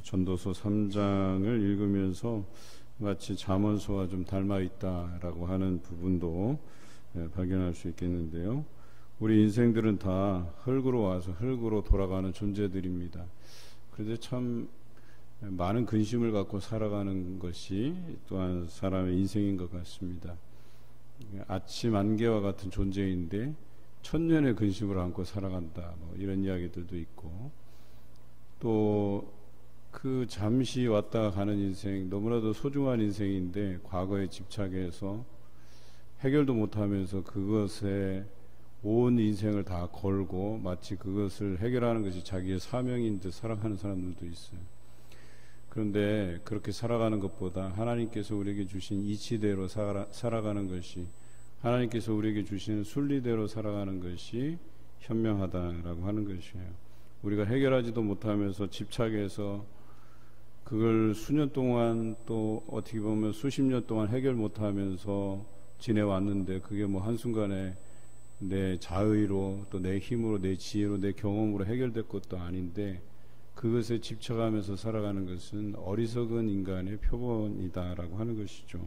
전도서 3장을 읽으면서 마치 잠언서와 좀 닮아 있다라고 하는 부분도 발견할 수 있겠는데요. 우리 인생들은 다 흙으로 와서 흙으로 돌아가는 존재들입니다. 그런데 참 많은 근심을 갖고 살아가는 것이 또한 사람의 인생인 것 같습니다. 아침 안개와 같은 존재인데 천년의 근심을 안고 살아간다, 이런 이야기들도 있고, 또 그 잠시 왔다 가는 인생, 너무나도 소중한 인생인데 과거에 집착해서 해결도 못하면서 그것에 온 인생을 다 걸고 마치 그것을 해결하는 것이 자기의 사명인 듯 살아가는 사람들도 있어요. 그런데 그렇게 살아가는 것보다 하나님께서 우리에게 주신 이치대로 살아가는 것이, 하나님께서 우리에게 주시는 순리대로 살아가는 것이 현명하다라고 하는 것이에요. 우리가 해결하지도 못하면서 집착해서 그걸 수년 동안, 또 어떻게 보면 수십 년 동안 해결 못하면서 지내왔는데 그게 한순간에 내 자의로, 또 내 힘으로, 내 지혜로, 내 경험으로 해결될 것도 아닌데 그것에 집착하면서 살아가는 것은 어리석은 인간의 표본이다라고 하는 것이죠.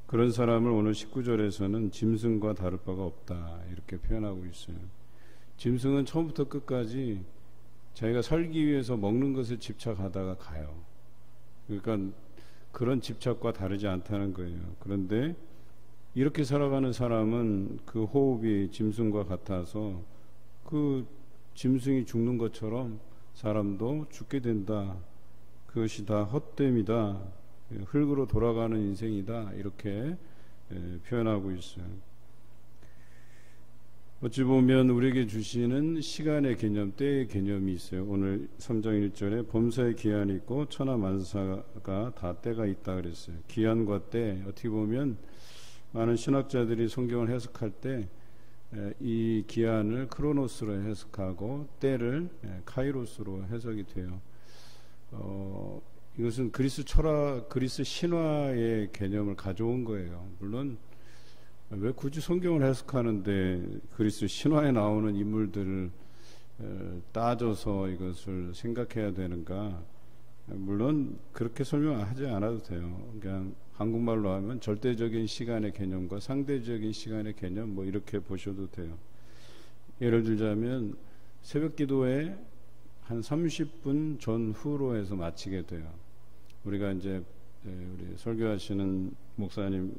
그런 사람을 오늘 19절에서는 짐승과 다를 바가 없다, 이렇게 표현하고 있어요. 짐승은 처음부터 끝까지 자기가 살기 위해서 먹는 것에 집착하다가 가요. 그러니까 그런 집착과 다르지 않다는 거예요. 그런데 이렇게 살아가는 사람은 그 호흡이 짐승과 같아서 그 짐승이 죽는 것처럼 사람도 죽게 된다. 그것이 다 헛됨이다. 흙으로 돌아가는 인생이다. 이렇게 표현하고 있어요. 어찌 보면 우리에게 주시는 시간의 개념, 때의 개념이 있어요. 오늘 3장 1절에 범사의 기한이 있고 천하만사가 다 때가 있다 그랬어요. 기한과 때, 어떻게 보면 많은 신학자들이 성경을 해석할 때 이 기한을 크로노스로 해석하고 때를 카이로스로 해석이 돼요. 이것은 그리스 철학, 그리스 신화의 개념을 가져온 거예요. 물론 왜 굳이 성경을 해석하는데 그리스 신화에 나오는 인물들을 따져서 이것을 생각해야 되는가? 물론 그렇게 설명하지 않아도 돼요. 그냥 한국말로 하면 절대적인 시간의 개념과 상대적인 시간의 개념, 이렇게 보셔도 돼요. 예를 들자면 새벽 기도에 한 30분 전후로 해서 마치게 돼요. 우리가 이제 우리 설교하시는 목사님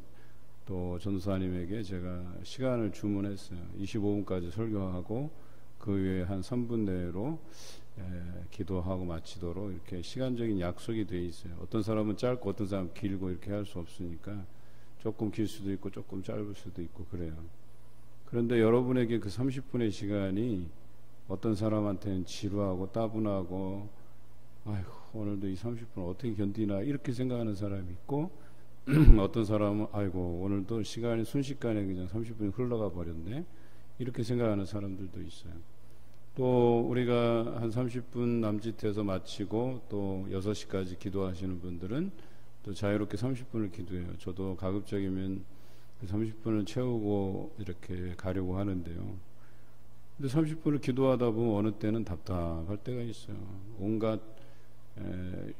또 전도사님에게 제가 시간을 주문했어요. 25분까지 설교하고 그 외에 한 3분 내로 기도하고 마치도록 이렇게 시간적인 약속이 되어 있어요. 어떤 사람은 짧고 어떤 사람은 길고 이렇게 할 수 없으니까 조금 길 수도 있고 조금 짧을 수도 있고 그래요. 그런데 여러분에게 그 30분의 시간이 어떤 사람한테는 지루하고 따분하고 아이고 오늘도 이 30분 어떻게 견디나 이렇게 생각하는 사람이 있고 어떤 사람은 아이고 오늘도 시간이 순식간에 그냥 30분이 흘러가 버렸네 이렇게 생각하는 사람들도 있어요. 또 우리가 한 30분 남짓해서 마치고 또 6시까지 기도하시는 분들은 또 자유롭게 30분을 기도해요. 저도 가급적이면 그 30분을 채우고 이렇게 가려고 하는데요. 근데 30분을 기도하다 보면 어느 때는 답답할 때가 있어요. 온갖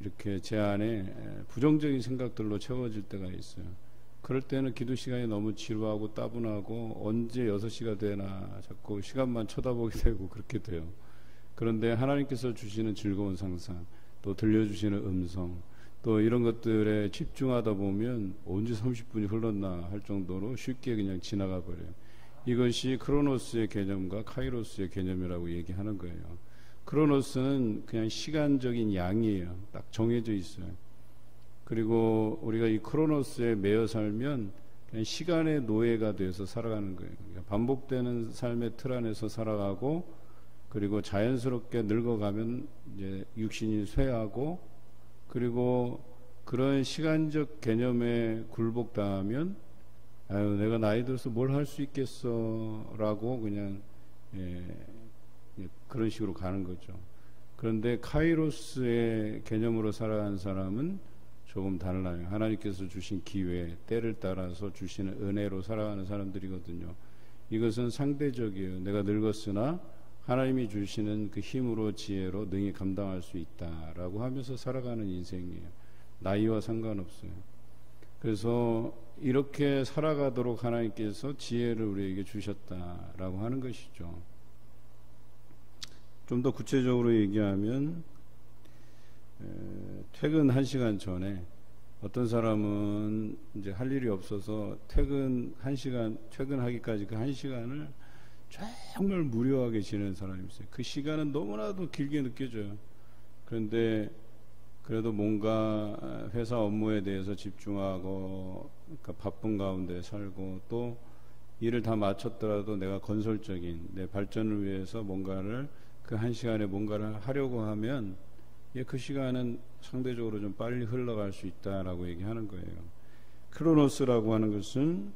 이렇게 제 안에 부정적인 생각들로 채워질 때가 있어요. 그럴 때는 기도 시간이 너무 지루하고 따분하고 언제 6시가 되나 자꾸 시간만 쳐다보게 되고 그렇게 돼요. 그런데 하나님께서 주시는 즐거운 상상, 또 들려주시는 음성, 또 이런 것들에 집중하다 보면 언제 30분이 흘렀나 할 정도로 쉽게 그냥 지나가 버려요. 이것이 크로노스의 개념과 카이로스의 개념이라고 얘기하는 거예요. 크로노스는 그냥 시간적인 양이에요. 딱 정해져 있어요. 그리고 우리가 이 크로노스에 매여 살면 그냥 시간의 노예가 돼서 살아가는 거예요. 그러니까 반복되는 삶의 틀 안에서 살아가고, 그리고 자연스럽게 늙어가면 이제 육신이 쇠하고, 그리고 그런 시간적 개념에 굴복당하면 아유 내가 나이 들어서 뭘 할 수 있겠어 라고 그냥 그런 식으로 가는 거죠. 그런데 카이로스의 개념으로 살아가는 사람은 조금 달라요. 하나님께서 주신 기회, 때를 따라서 주시는 은혜로 살아가는 사람들이거든요. 이것은 상대적이에요. 내가 늙었으나 하나님이 주시는 그 힘으로 지혜로 능히 감당할 수 있다라고 하면서 살아가는 인생이에요. 나이와 상관없어요. 그래서 이렇게 살아가도록 하나님께서 지혜를 우리에게 주셨다라고 하는 것이죠. 좀 더 구체적으로 얘기하면 퇴근 1시간 전에 어떤 사람은 이제 할 일이 없어서 퇴근하기까지 그 1시간을 정말 무료하게 지내는 사람이 있어요. 그 시간은 너무나도 길게 느껴져요. 그런데 그래도 뭔가 회사 업무에 대해서 집중하고, 그러니까 바쁜 가운데 살고, 또 일을 다 마쳤더라도 내가 건설적인 내 발전을 위해서 뭔가를 그 1시간에 뭔가를 하려고 하면 그 시간은 상대적으로 좀 빨리 흘러갈 수 있다라고 얘기하는 거예요. 크로노스라고 하는 것은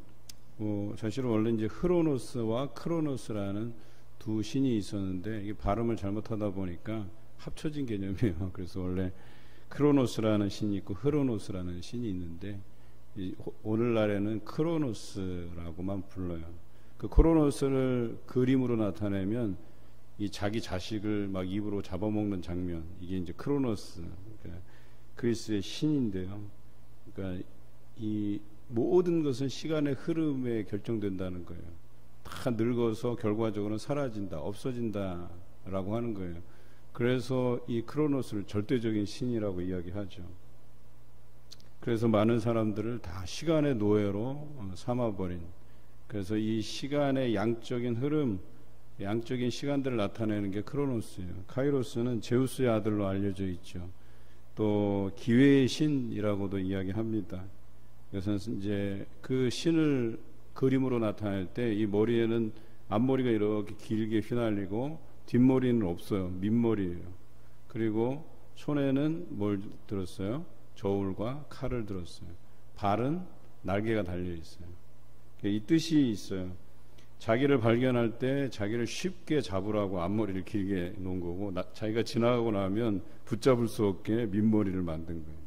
사실은 원래 이제 흐로노스와 크로노스라는 두 신이 있었는데 이게 발음을 잘못하다 보니까 합쳐진 개념이에요. 그래서 원래 크로노스라는 신이 있고 흐로노스라는 신이 있는데 오늘날에는 크로노스라고만 불러요. 그 크로노스를 그림으로 나타내면 이 자기 자식을 막 입으로 잡아먹는 장면, 이게 이제 크로노스, 그러니까 그리스의 신인데요. 그러니까 이 모든 것은 시간의 흐름에 결정된다는 거예요. 다 늙어서 결과적으로는 사라진다, 없어진다라고 하는 거예요. 그래서 이 크로노스를 절대적인 신이라고 이야기하죠. 그래서 많은 사람들을 다 시간의 노예로 삼아버린, 그래서 이 시간의 양적인 흐름, 양적인 시간들을 나타내는 게 크로노스예요. 카이로스는 제우스의 아들로 알려져 있죠. 또 기회의 신이라고도 이야기합니다. 그래서 이제 그 신을 그림으로 나타낼 때 이 머리에는 앞머리가 이렇게 길게 휘날리고 뒷머리는 없어요. 밑머리예요. 그리고 손에는 뭘 들었어요? 저울과 칼을 들었어요. 발은 날개가 달려 있어요. 이 뜻이 있어요. 자기를 발견할 때 자기를 쉽게 잡으라고 앞머리를 길게 놓은 거고, 자기가 지나가고 나면 붙잡을 수 없게 밑머리를 만든 거예요.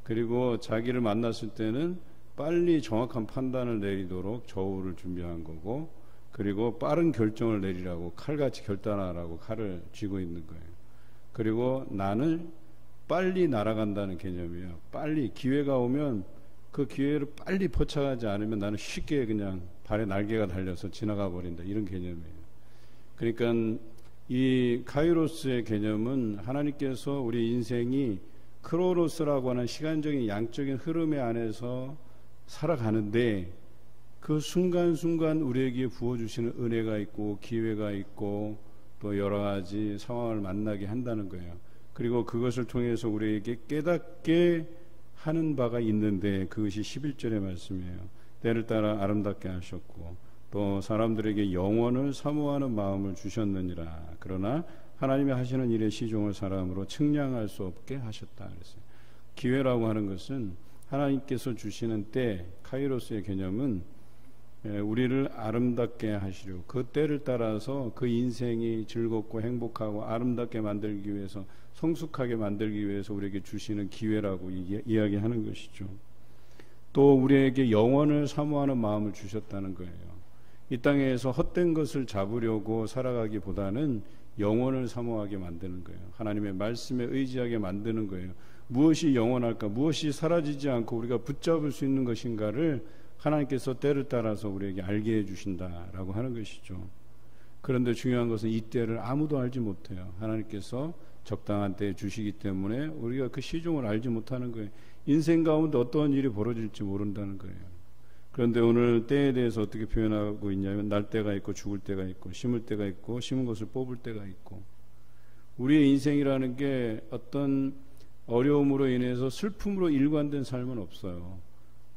그리고 자기를 만났을 때는 빨리 정확한 판단을 내리도록 저울을 준비한 거고, 그리고 빠른 결정을 내리라고 칼같이 결단하라고 칼을 쥐고 있는 거예요. 그리고 나는 빨리 날아간다는 개념이에요. 빨리 기회가 오면 그 기회를 빨리 포착하지 않으면 나는 쉽게 그냥 발에 날개가 달려서 지나가 버린다, 이런 개념이에요. 그러니까 이 카이로스의 개념은 하나님께서 우리 인생이 크로노스라고 하는 시간적인 양적인 흐름의 안에서 살아가는데, 그 순간순간 우리에게 부어주시는 은혜가 있고 기회가 있고 또 여러 가지 상황을 만나게 한다는 거예요. 그리고 그것을 통해서 우리에게 깨닫게 하는 바가 있는데, 그것이 11절의 말씀이에요. 때를 따라 아름답게 하셨고 또 사람들에게 영원을 사모하는 마음을 주셨느니라. 그러나 하나님이 하시는 일의 시종을 사람으로 측량할 수 없게 하셨다 그랬어요. 기회라고 하는 것은 하나님께서 주시는 때, 카이로스의 개념은 우리를 아름답게 하시려, 그 때를 따라서 그 인생이 즐겁고 행복하고 아름답게 만들기 위해서, 성숙하게 만들기 위해서 우리에게 주시는 기회라고 이야기하는 것이죠. 또 우리에게 영원을 사모하는 마음을 주셨다는 거예요. 이 땅에서 헛된 것을 잡으려고 살아가기보다는 영원을 사모하게 만드는 거예요. 하나님의 말씀에 의지하게 만드는 거예요. 무엇이 영원할까, 무엇이 사라지지 않고 우리가 붙잡을 수 있는 것인가를 하나님께서 때를 따라서 우리에게 알게 해주신다라고 하는 것이죠. 그런데 중요한 것은 이 때를 아무도 알지 못해요. 하나님께서 적당한 때에 주시기 때문에 우리가 그 시종을 알지 못하는 거예요. 인생 가운데 어떤 일이 벌어질지 모른다는 거예요. 그런데 오늘 때에 대해서 어떻게 표현하고 있냐면, 날 때가 있고 죽을 때가 있고 심을 때가 있고 심은 것을 뽑을 때가 있고, 우리의 인생이라는 게 어떤 어려움으로 인해서 슬픔으로 일관된 삶은 없어요.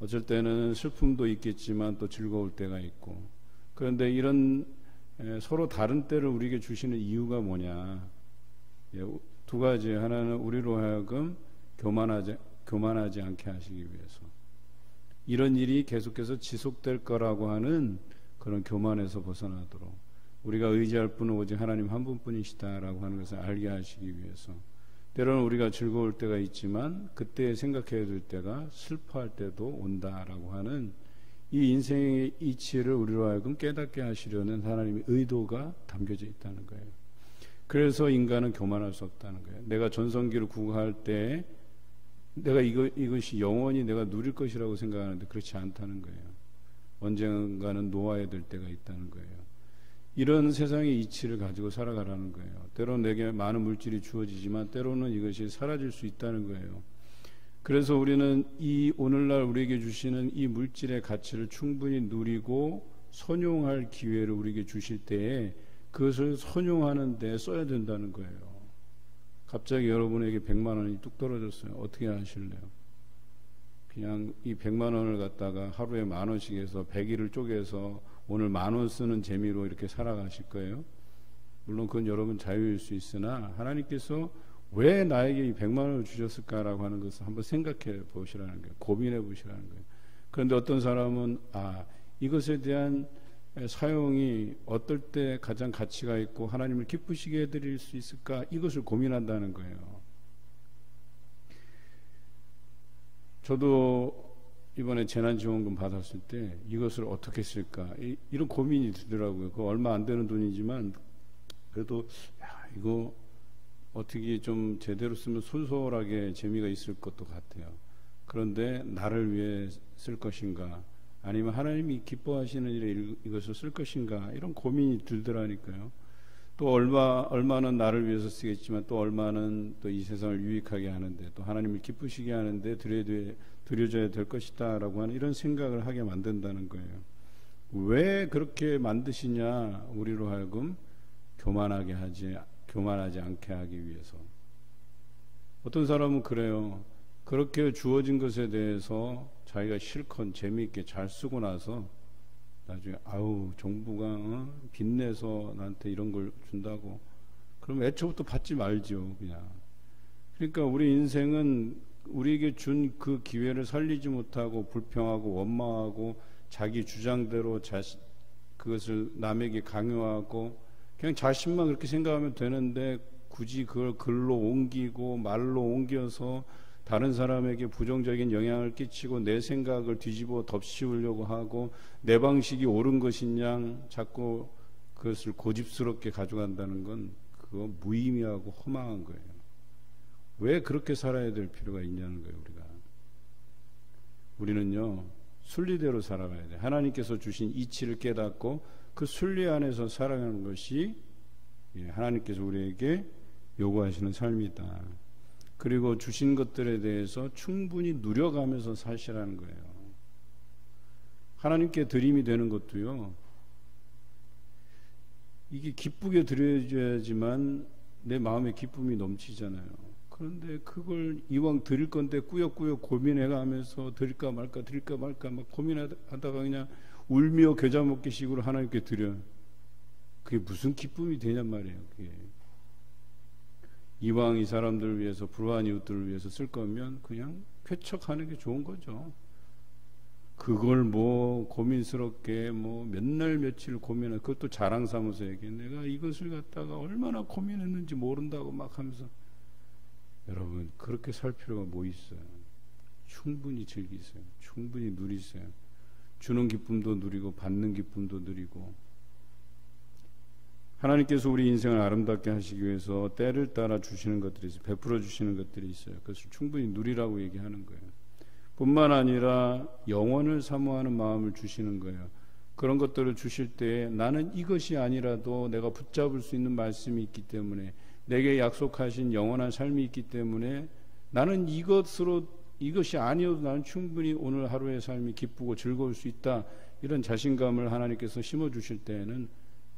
어쩔 때는 슬픔도 있겠지만 또 즐거울 때가 있고, 그런데 이런 서로 다른 때를 우리에게 주시는 이유가 뭐냐, 두 가지. 하나는 우리로 하여금 교만하지 않게 하시기 위해서, 이런 일이 계속해서 지속될 거라고 하는 그런 교만에서 벗어나도록, 우리가 의지할 분은 오직 하나님 한 분뿐이시다라고 하는 것을 알게 하시기 위해서, 때로는 우리가 즐거울 때가 있지만 그때 생각해야 될 때가 슬퍼할 때도 온다라고 하는 이 인생의 이치를 우리로 하여금 깨닫게 하시려는 하나님의 의도가 담겨져 있다는 거예요. 그래서 인간은 교만할 수 없다는 거예요. 내가 전성기를 구가할 때 내가 이것이 영원히 내가 누릴 것이라고 생각하는데 그렇지 않다는 거예요. 언젠가는 놓아야 될 때가 있다는 거예요. 이런 세상의 이치를 가지고 살아가라는 거예요. 때로는 내게 많은 물질이 주어지지만 때로는 이것이 사라질 수 있다는 거예요. 그래서 우리는 이 오늘날 우리에게 주시는 이 물질의 가치를 충분히 누리고 선용할 기회를 우리에게 주실 때에 그것을 선용하는 데 써야 된다는 거예요. 갑자기 여러분에게 100만 원이 뚝 떨어졌어요. 어떻게 하실래요? 그냥 이 100만 원을 갖다가 하루에 10,000원씩 해서 100일을 쪼개서 오늘 10,000원 쓰는 재미로 이렇게 살아가실 거예요? 물론 그건 여러분 자유일 수 있으나 하나님께서 왜 나에게 이 100만 원을 주셨을까라고 하는 것을 한번 생각해 보시라는 거예요. 고민해 보시라는 거예요. 그런데 어떤 사람은 이것에 대한 사용이 어떨 때 가장 가치가 있고 하나님을 기쁘시게 해드릴 수 있을까 이것을 고민한다는 거예요. 저도 이번에 재난지원금 받았을 때 이것을 어떻게 쓸까 이런 고민이 들더라고요. 그거 얼마 안 되는 돈이지만 그래도 이거 어떻게 좀 제대로 쓰면 소소하게 재미가 있을 것도 같아요. 그런데 나를 위해 쓸 것인가 아니면 하나님이 기뻐하시는 일에 이것을 쓸 것인가 이런 고민이 들더라니까요. 또 얼마는 나를 위해서 쓰겠지만 또 얼마는 또 이 세상을 유익하게 하는데 또 하나님을 기쁘시게 하는데 드려져야 될 것이다 라고 하는 이런 생각을 하게 만든다는 거예요. 왜 그렇게 만드시냐? 우리로 하여금 교만하지 않게 하기 위해서. 어떤 사람은 그래요. 그렇게 주어진 것에 대해서 자기가 실컷 재미있게 잘 쓰고 나서 나중에 정부가 빚내서 나한테 이런 걸 준다고 그럼 애초부터 받지 말지요 그냥. 그러니까 우리 인생은 우리에게 준 그 기회를 살리지 못하고 불평하고 원망하고 자기 주장대로 그것을 남에게 강요하고 그냥 자신만 그렇게 생각하면 되는데 굳이 그걸 글로 옮기고 말로 옮겨서 다른 사람에게 부정적인 영향을 끼치고 내 생각을 뒤집어 덮씌우려고 하고 내 방식이 옳은 것이냐 자꾸 그것을 고집스럽게 가져간다는 건 그거 무의미하고 허망한 거예요. 왜 그렇게 살아야 될 필요가 있냐는 거예요. 우리는요 순리대로 살아가야 돼요. 하나님께서 주신 이치를 깨닫고 그 순리 안에서 살아가는 것이 하나님께서 우리에게 요구하시는 삶이다. 그리고 주신 것들에 대해서 충분히 누려가면서 사시라는 거예요. 하나님께 드림이 되는 것도요 이게 기쁘게 드려야지만 내 마음에 기쁨이 넘치잖아요. 그런데 그걸 이왕 드릴 건데 꾸역꾸역 고민해가면서 드릴까 말까 막 고민하다가 그냥 울며 겨자 먹기 식으로 하나님께 드려. 그게 무슨 기쁨이 되냔 말이에요. 그게. 이왕 이 사람들을 위해서 불우한 이웃들을 위해서 쓸 거면 그냥 쾌척하는 게 좋은 거죠. 그걸 고민스럽게 몇날 며칠 고민하고 그것도 자랑 삼아서 얘기해. 내가 이것을 갖다가 얼마나 고민했는지 모른다고 막 하면서 여러분 그렇게 살 필요가 뭐 있어요. 충분히 즐기세요. 충분히 누리세요. 주는 기쁨도 누리고 받는 기쁨도 누리고 하나님께서 우리 인생을 아름답게 하시기 위해서 때를 따라 주시는 것들이 있어요. 베풀어 주시는 것들이 있어요. 그것을 충분히 누리라고 얘기하는 거예요. 뿐만 아니라 영원을 사모하는 마음을 주시는 거예요. 그런 것들을 주실 때 나는 이것이 아니라도 내가 붙잡을 수 있는 말씀이 있기 때문에 내게 약속하신 영원한 삶이 있기 때문에 나는 이것이 아니어도 나는 충분히 오늘 하루의 삶이 기쁘고 즐거울 수 있다. 이런 자신감을 하나님께서 심어주실 때에는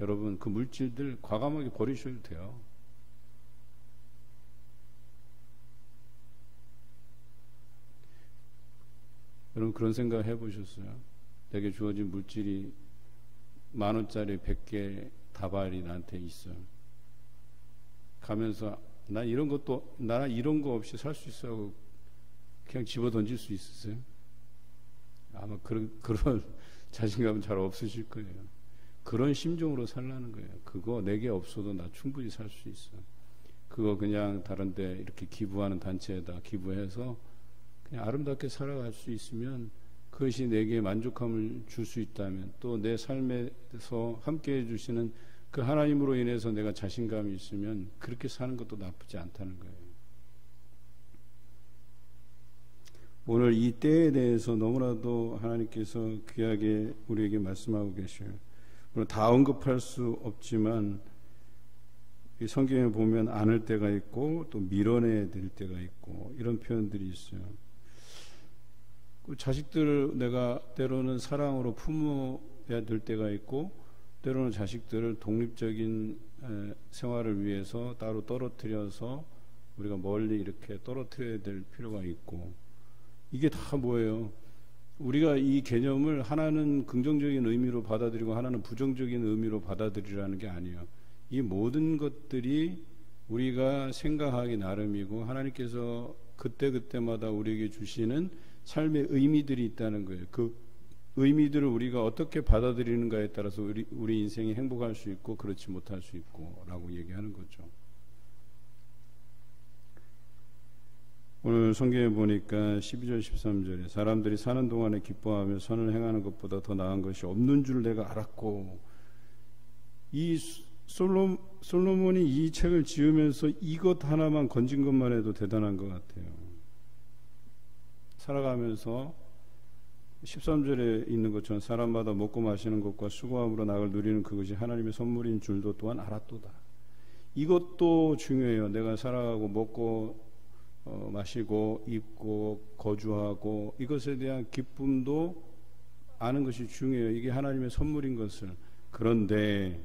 여러분 그 물질들 과감하게 버리셔도 돼요. 여러분 그런 생각 해보셨어요? 내게 주어진 물질이 10,000원짜리 100개 다발이 나한테 있어요. 가면서 나 이런 거 없이 살 수 있어 하고 그냥 집어 던질 수 있으세요? 아마 그런 자신감은 잘 없으실 거예요. 그런 심정으로 살라는 거예요. 그거 내게 없어도 나 충분히 살 수 있어. 그거 그냥 다른 데 이렇게 기부하는 단체에다 기부해서 그냥 아름답게 살아갈 수 있으면 그것이 내게 만족함을 줄 수 있다면 또 내 삶에서 함께 해주시는 그 하나님으로 인해서 내가 자신감이 있으면 그렇게 사는 것도 나쁘지 않다는 거예요. 오늘 이 때에 대해서 너무나도 하나님께서 귀하게 우리에게 말씀하고 계셔요. 물론 다 언급할 수 없지만 이 성경에 보면 안을 때가 있고 또 밀어내야 될 때가 있고 이런 표현들이 있어요. 그 자식들을 내가 때로는 사랑으로 품어야 될 때가 있고 때로는 자식들을 독립적인 생활을 위해서 따로 떨어뜨려서 우리가 멀리 이렇게 떨어뜨려야 될 필요가 있고, 이게 다 뭐예요? 우리가 이 개념을 하나는 긍정적인 의미로 받아들이고 하나는 부정적인 의미로 받아들이라는 게 아니에요. 이 모든 것들이 우리가 생각하기 나름이고 하나님께서 그때그때마다 우리에게 주시는 삶의 의미들이 있다는 거예요. 그 의미들을 우리가 어떻게 받아들이는가에 따라서 우리 인생이 행복할 수 있고 그렇지 못할 수 있고 라고 얘기하는 거죠. 오늘 성경에 보니까 12절 13절에 사람들이 사는 동안에 기뻐하며 선을 행하는 것보다 더 나은 것이 없는 줄 내가 알았고, 이 솔로몬이 이 책을 지으면서 이것 하나만 건진 것만 해도 대단한 것 같아요. 살아가면서 13절에 있는 것처럼 사람마다 먹고 마시는 것과 수고함으로 낙을 누리는 그것이 하나님의 선물인 줄도 또한 알았도다. 이것도 중요해요. 내가 살아가고 먹고 마시고 입고 거주하고 이것에 대한 기쁨도 아는 것이 중요해요. 이게 하나님의 선물인 것을. 그런데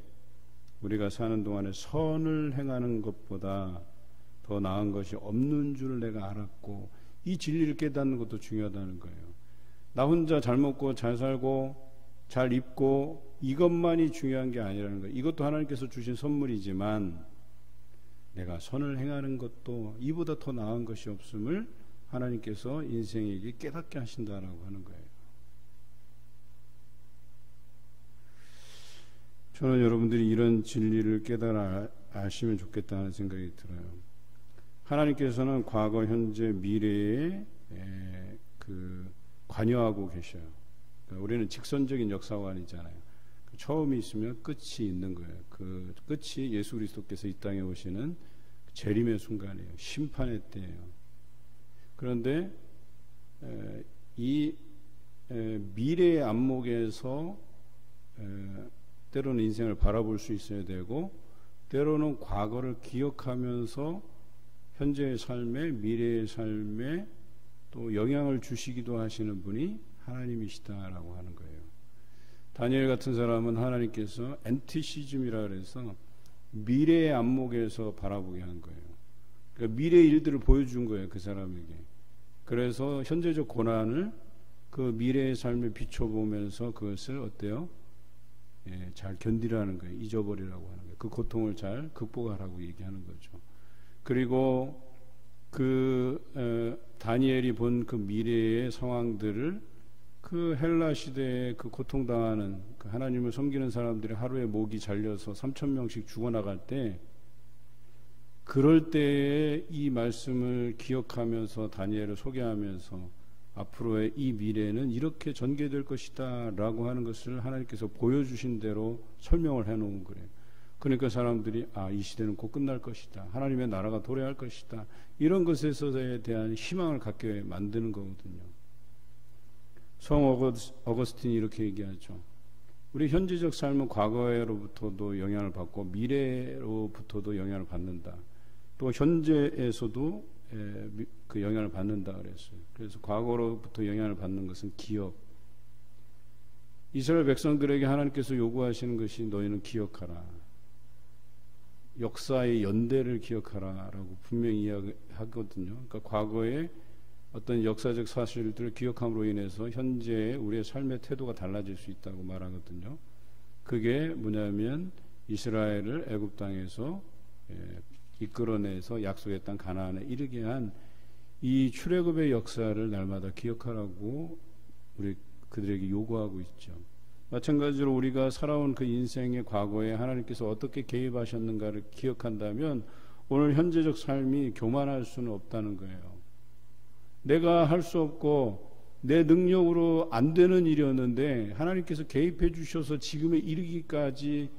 우리가 사는 동안에 선을 행하는 것보다 더 나은 것이 없는 줄 내가 알았고, 이 진리를 깨닫는 것도 중요하다는 거예요. 나 혼자 잘 먹고 잘 살고 잘 입고 이것만이 중요한 게 아니라는 거예요. 이것도 하나님께서 주신 선물이지만 내가 선을 행하는 것도 이보다 더 나은 것이 없음을 하나님께서 인생에게 깨닫게 하신다라고 하는 거예요. 저는 여러분들이 이런 진리를 깨달아 아시면 좋겠다는 생각이 들어요. 하나님께서는 과거, 현재, 미래에 관여하고 계셔요. 그러니까 우리는 직선적인 역사관이잖아요. 처음이 있으면 끝이 있는 거예요. 그 끝이 예수 그리스도께서 이 땅에 오시는 재림의 순간이에요. 심판의 때예요. 그런데 이 미래의 안목에서 때로는 인생을 바라볼 수 있어야 되고, 때로는 과거를 기억하면서 현재의 삶에 미래의 삶에 또 영향을 주시기도 하시는 분이 하나님이시다라고 하는 거예요. 다니엘 같은 사람은 하나님께서 엔티시즘이라 그래서 미래의 안목에서 바라보게 한 거예요. 그러니까 미래의 일들을 보여준 거예요, 그 사람에게. 그래서 현재적 고난을 그 미래의 삶에 비춰보면서 그것을 어때요? 잘 견디라는 거예요. 잊어버리라고 하는 거예요. 그 고통을 잘 극복하라고 얘기하는 거죠. 그리고 다니엘이 본 그 미래의 상황들을 그 헬라 시대에 그 고통당하는 그 하나님을 섬기는 사람들이 하루에 목이 잘려서 3,000명씩 죽어나갈 때, 그럴 때에 이 말씀을 기억하면서 다니엘을 소개하면서 앞으로의 이 미래는 이렇게 전개될 것이다 라고 하는 것을 하나님께서 보여주신 대로 설명을 해놓은 거예요. 그러니까 사람들이 이 시대는 곧 끝날 것이다, 하나님의 나라가 도래할 것이다, 이런 것에 대한 희망을 갖게 만드는 거거든요. 성 어거스틴이 이렇게 얘기하죠. 우리 현재적 삶은 과거로부터도 영향을 받고 미래로부터도 영향을 받는다. 또 현재에서도 그 영향을 받는다 그랬어요. 그래서 과거로부터 영향을 받는 것은 기억. 이스라엘 백성들에게 하나님께서 요구하시는 것이 너희는 기억하라. 역사의 연대를 기억하라라고 분명히 이야기하거든요. 그러니까 과거에 어떤 역사적 사실들을 기억함으로 인해서 현재 우리의 삶의 태도가 달라질 수 있다고 말하거든요. 그게 뭐냐면 이스라엘을 애굽 땅에서 이끌어내서 약속의 땅 가나안에 이르게 한 이 출애굽의 역사를 날마다 기억하라고 우리 그들에게 요구하고 있죠. 마찬가지로 우리가 살아온 그 인생의 과거에 하나님께서 어떻게 개입하셨는가를 기억한다면 오늘 현재적 삶이 교만할 수는 없다는 거예요. 내가 할 수 없고 내 능력으로 안 되는 일이었는데 하나님께서 개입해 주셔서 지금에 이르기까지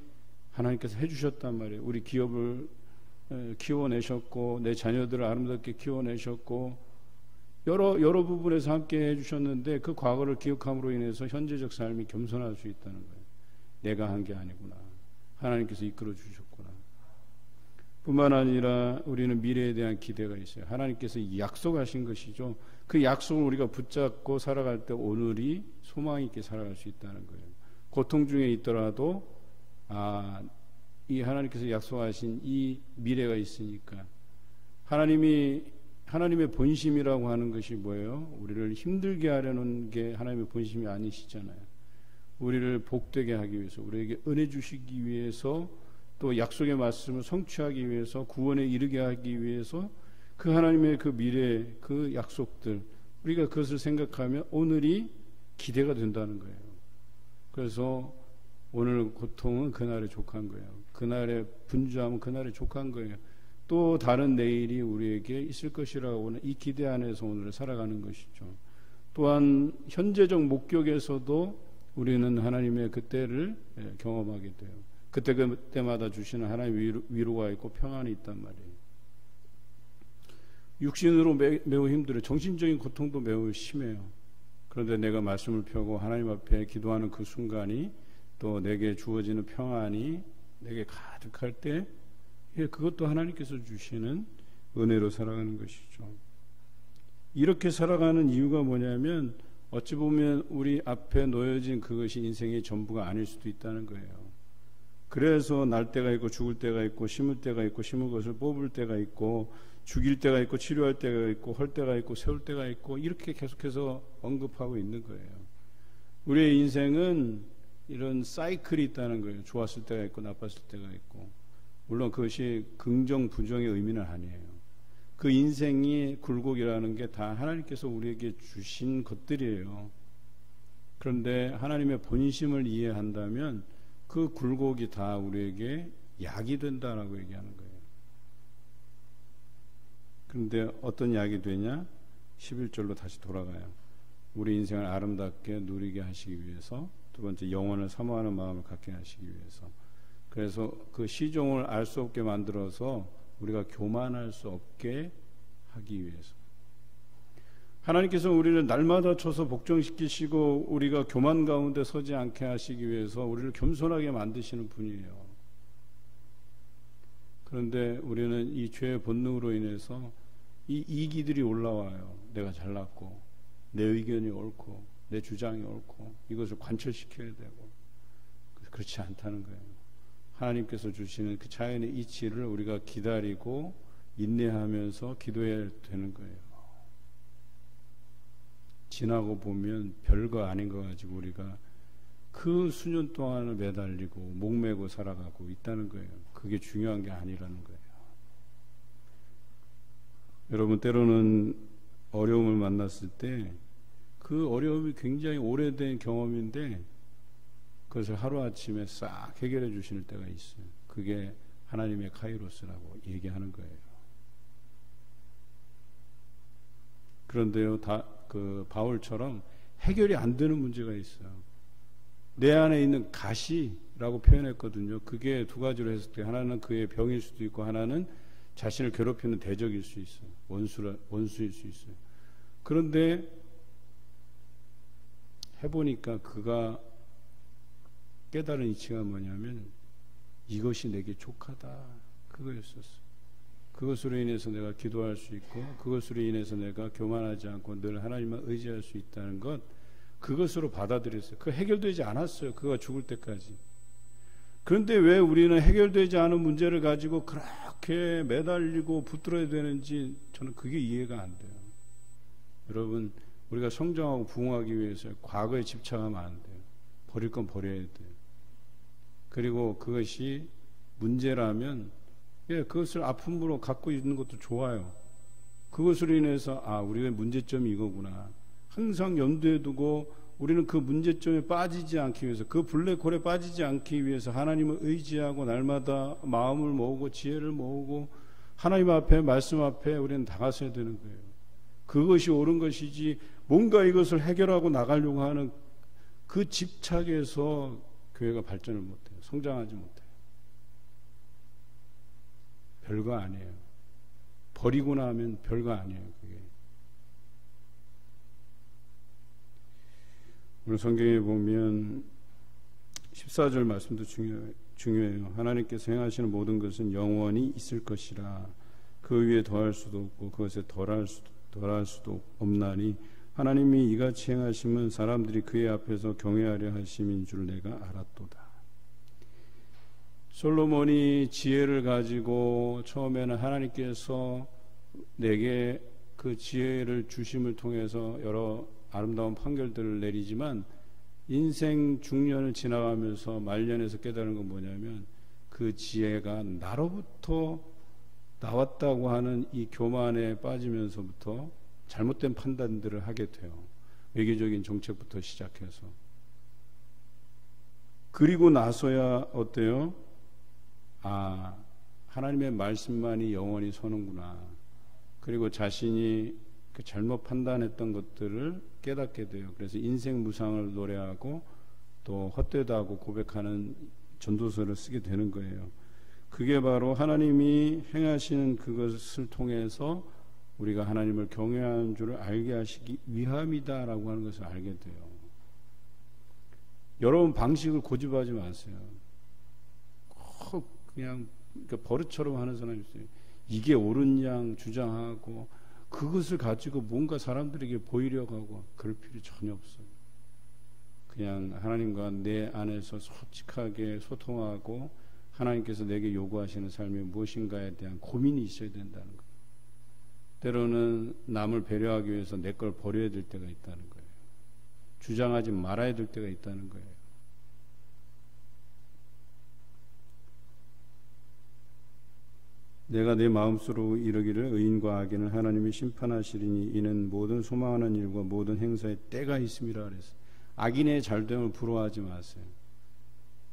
하나님께서 해주셨단 말이에요. 우리 기업을 키워내셨고 내 자녀들을 아름답게 키워내셨고 여러 부분에서 함께 해주셨는데 그 과거를 기억함으로 인해서 현재적 삶이 겸손할 수 있다는 거예요. 내가 한 게 아니구나. 하나님께서 이끌어 주셨구나. 뿐만 아니라 우리는 미래에 대한 기대가 있어요. 하나님께서 약속하신 것이죠. 그 약속을 우리가 붙잡고 살아갈 때 오늘이 소망 있게 살아갈 수 있다는 거예요. 고통 중에 있더라도 이 하나님께서 약속하신 이 미래가 있으니까 하나님의 본심이라고 하는 것이 뭐예요? 우리를 힘들게 하려는 게 하나님의 본심이 아니시잖아요. 우리를 복되게 하기 위해서, 우리에게 은혜 주시기 위해서, 또 약속의 말씀을 성취하기 위해서, 구원에 이르게 하기 위해서 그 하나님의 그 미래, 그 약속들, 우리가 그것을 생각하면 오늘이 기대가 된다는 거예요. 그래서 오늘 고통은 그날에 족한 거예요. 그날의 분주함은 그날에 족한 거예요. 또 다른 내일이 우리에게 있을 것이라고 하는 이 기대 안에서 오늘을 살아가는 것이죠. 또한 현재적 목격에서도 우리는 하나님의 그때를 경험하게 돼요. 그때마다 주시는 하나님의 위로가 있고 평안이 있단 말이에요. 육신으로 매우 힘들어요. 정신적인 고통도 매우 심해요. 그런데 내가 말씀을 펴고 하나님 앞에 기도하는 그 순간이 또 내게 주어지는 평안이 내게 가득할 때 그것도 하나님께서 주시는 은혜로 살아가는 것이죠. 이렇게 살아가는 이유가 뭐냐면 어찌 보면 우리 앞에 놓여진 그것이 인생의 전부가 아닐 수도 있다는 거예요. 그래서 날 때가 있고 죽을 때가 있고 심을 때가 있고 심을 것을 뽑을 때가 있고 죽일 때가 있고 치료할 때가 있고 헐 때가 있고 세울 때가 있고 이렇게 계속해서 언급하고 있는 거예요. 우리의 인생은 이런 사이클이 있다는 거예요. 좋았을 때가 있고 나빴을 때가 있고, 물론 그것이 긍정 부정의 의미는 아니에요. 그 인생이 굴곡이라는 게 다 하나님께서 우리에게 주신 것들이에요. 그런데 하나님의 본심을 이해한다면 그 굴곡이 다 우리에게 약이 된다라고 얘기하는 거예요. 그런데 어떤 약이 되냐? 11절로 다시 돌아가요. 우리 인생을 아름답게 누리게 하시기 위해서, 두 번째 영원을 사모하는 마음을 갖게 하시기 위해서. 그래서 그 시종을 알 수 없게 만들어서 우리가 교만할 수 없게 하기 위해서. 하나님께서 우리를 날마다 쳐서 복종시키시고 우리가 교만 가운데 서지 않게 하시기 위해서 우리를 겸손하게 만드시는 분이에요. 그런데 우리는 이 죄의 본능으로 인해서 이 이기들이 올라와요. 내가 잘났고 내 의견이 옳고 내 주장이 옳고 이것을 관철시켜야 되고, 그렇지 않다는 거예요. 하나님께서 주시는 그 자연의 이치를 우리가 기다리고 인내하면서 기도해야 되는 거예요. 지나고 보면 별거 아닌 거 가지고 우리가 그 수년 동안을 매달리고 목매고 살아가고 있다는 거예요. 그게 중요한 게 아니라는 거예요. 여러분, 때로는 어려움을 만났을 때 그 어려움이 굉장히 오래된 경험인데 그것을 하루아침에 싹 해결해 주시는 때가 있어요. 그게 하나님의 카이로스라고 얘기하는 거예요. 그런데요, 그 바울처럼 해결이 안 되는 문제가 있어요. 내 안에 있는 가시라고 표현했거든요. 그게 두 가지로 해석돼요. 하나는 그의 병일 수도 있고, 하나는 자신을 괴롭히는 대적일 수 있어요. 원수일 수 있어요. 그런데 해보니까 그가 깨달은 이치가 뭐냐면 이것이 내게 족하다, 그거였었어요. 그것으로 인해서 내가 기도할 수 있고, 그것으로 인해서 내가 교만하지 않고 늘 하나님만 의지할 수 있다는 것, 그것으로 받아들였어요. 그 해결되지 않았어요. 그가 죽을 때까지. 그런데 왜 우리는 해결되지 않은 문제를 가지고 그렇게 매달리고 붙들어야 되는지 저는 그게 이해가 안 돼요. 여러분, 우리가 성장하고 부흥하기 위해서 과거에 집착하면 안 돼요. 버릴 건 버려야 돼요. 그리고 그것이 문제라면 그것을 아픔으로 갖고 있는 것도 좋아요. 그것으로 인해서 우리의 문제점이 이거구나. 항상 염두에 두고 우리는 그 문제점에 빠지지 않기 위해서, 그 블랙홀에 빠지지 않기 위해서 하나님을 의지하고 날마다 마음을 모으고 지혜를 모으고 하나님 앞에, 말씀 앞에 우리는 나가서야 되는 거예요. 그것이 옳은 것이지 뭔가 이것을 해결하고 나가려고 하는 그 집착에서 교회가 발전을 못해요. 성장하지 못해요. 별거 아니에요. 버리고 나면 별거 아니에요. 그게. 오늘 성경에 보면 14절 말씀도 중요해요. 하나님께서 행하시는 모든 것은 영원히 있을 것이라. 그 위에 더할 수도 없고 그것에 덜할 수도 없나니 하나님이 이같이 행하심은 사람들이 그의 앞에서 경외하려 하심인 줄 내가 알았도다. 솔로몬이 지혜를 가지고 처음에는 하나님께서 내게 그 지혜를 주심을 통해서 여러 아름다운 판결들을 내리지만 인생 중년을 지나가면서 말년에서 깨달은 건 뭐냐면 그 지혜가 나로부터 나왔다고 하는 이 교만에 빠지면서부터 잘못된 판단들을 하게 돼요. 외교적인 정책부터 시작해서. 그리고 나서야 어때요? 아, 하나님의 말씀만이 영원히 서는구나. 그리고 자신이 그 잘못 판단했던 것들을 깨닫게 돼요. 그래서 인생 무상을 노래하고 또 헛되다고 고백하는 전도서를 쓰게 되는 거예요. 그게 바로 하나님이 행하시는 그것을 통해서 우리가 하나님을 경외하는 줄을 알게 하시기 위함이다라고 하는 것을 알게 돼요. 여러분 방식을 고집하지 마세요. 그냥 버릇처럼 하는 사람이 있어요. 이게 옳은 양 주장하고 그것을 가지고 뭔가 사람들에게 보이려고 하고 그럴 필요 전혀 없어요. 그냥 하나님과 내 안에서 솔직하게 소통하고 하나님께서 내게 요구하시는 삶이 무엇인가에 대한 고민이 있어야 된다는 거예요. 때로는 남을 배려하기 위해서 내 걸 버려야 될 때가 있다는 거예요. 주장하지 말아야 될 때가 있다는 거예요. 내가 내 마음속으로 이르기를 의인과 악인을 하나님이 심판하시리니 이는 모든 소망하는 일과 모든 행사에 때가 있음이라 그랬어요. 악인의 잘됨을 부러워하지 마세요.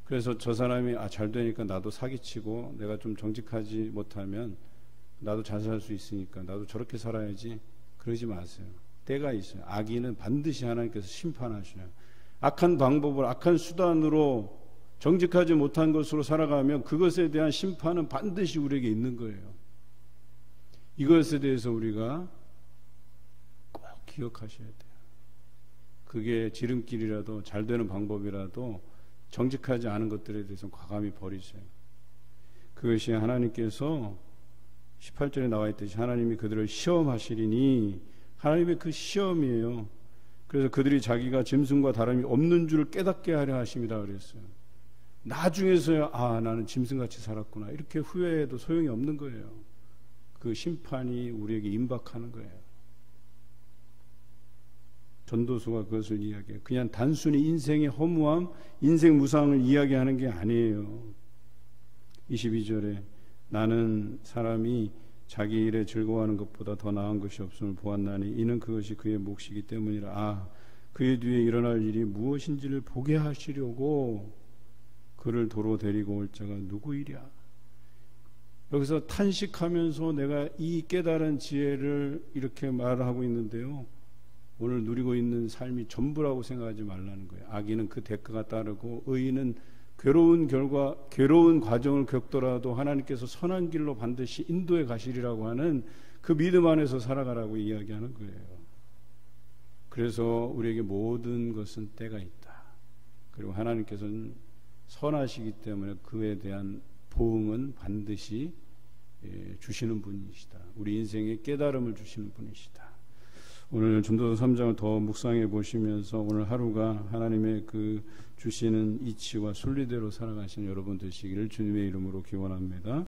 그래서 저 사람이 잘되니까 나도 사기치고 내가 좀 정직하지 못하면 나도 잘 살 수 있으니까 나도 저렇게 살아야지 그러지 마세요. 때가 있어요. 악인은 반드시 하나님께서 심판하셔요. 악한 방법을 악한 수단으로 정직하지 못한 것으로 살아가면 그것에 대한 심판은 반드시 우리에게 있는 거예요. 이것에 대해서 우리가 꼭 기억하셔야 돼요. 그게 지름길이라도 잘 되는 방법이라도 정직하지 않은 것들에 대해서 과감히 버리세요. 그것이 하나님께서 18절에 나와 있듯이 하나님이 그들을 시험하시리니 하나님의 그 시험이에요. 그래서 그들이 자기가 짐승과 다름이 없는 줄을 깨닫게 하려 하심이라 그랬어요. 나중에서야 나는 짐승같이 살았구나 이렇게 후회해도 소용이 없는 거예요. 그 심판이 우리에게 임박하는 거예요. 전도서가 그것을 이야기해요. 그냥 단순히 인생의 허무함, 인생 무상을 이야기하는 게 아니에요. 22절에 나는 사람이 자기 일에 즐거워하는 것보다 더 나은 것이 없음을 보았나니 이는 그것이 그의 몫이기 때문이라. 그의 뒤에 일어날 일이 무엇인지를 보게 하시려고 그를 도로 데리고 올 자가 누구이랴. 여기서 탄식하면서 내가 이 깨달은 지혜를 이렇게 말하고 있는데요, 오늘 누리고 있는 삶이 전부라고 생각하지 말라는 거예요. 악인은 그 대가가 따르고 의인은 괴로운 과정을 겪더라도 하나님께서 선한 길로 반드시 인도해 가시리라고 하는 그 믿음 안에서 살아가라고 이야기하는 거예요. 그래서 우리에게 모든 것은 때가 있다. 그리고 하나님께서는 선하시기 때문에 그에 대한 보응은 반드시 주시는 분이시다. 우리 인생에 깨달음을 주시는 분이시다. 오늘 전도서 3장을 더 묵상해 보시면서 오늘 하루가 하나님의 그 주시는 이치와 순리대로 살아가시는 여러분 되시기를 주님의 이름으로 기원합니다.